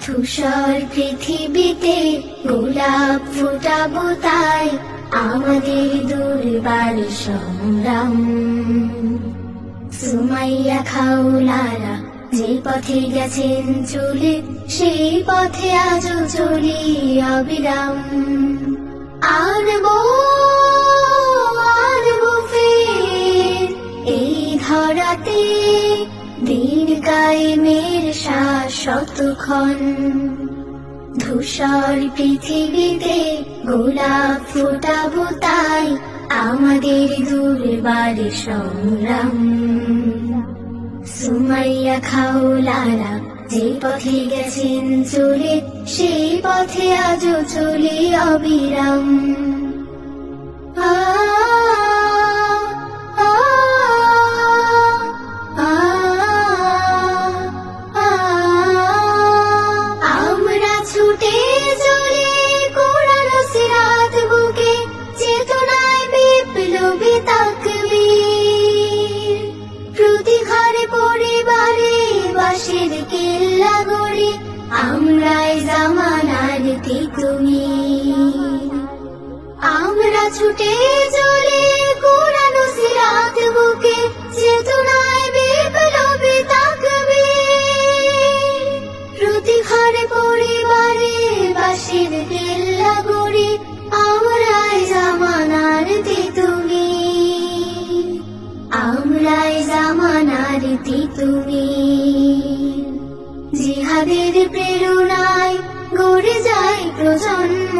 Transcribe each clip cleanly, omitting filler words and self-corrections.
ধূসর পৃথিবীতে গোলাপ ফুটাবো তাই আমাদের দুর্বার সংগ্রাম। সুমাইয়া খাউলারা যে পথে গেছেন চলে, সেই পথে আজও চলি অবিরাম। আনবো ফের এই ধরাতে দিন কায়েমের শাশ্বতক্ষণ। ধূসর পৃথিবীতে গোলাপ ফুটাবো তাই আমাদের দুর্বার সংগ্রাম। সুমাইয়া খাউলারা যে পথে গেছেন চলে, সেই পথে আজও চলি অবিরাম। আমরা ছুটে চলে কোরআন সিরাত বুকে, চেতনায় বিপ্লবী তাকবীর। প্রতি ঘরে পরিবারে বাঁশের কেল্লা গড়ি, আমরাই জামানার তিতুমির। আমরা ছুটে চলে কোরআন সিরাত বুকে, চেতনায় বিপ্লবী তাকবীর। প্রতি ঘরে পরিবারে বাঁশের কেল্লা গড়ি, আমরাই জামানার তিতুমির। আমরাই জামানার তিতুমির। জিহাদের প্রেরণায় গড়ে যায় প্রজন্ম,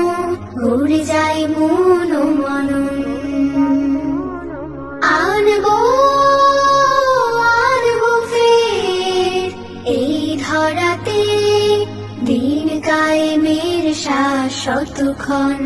গড়ে যায় মন ও মনন। আনবো ফের এই ধরাতে দিন কায়েমের শাশ্বতক্ষণ।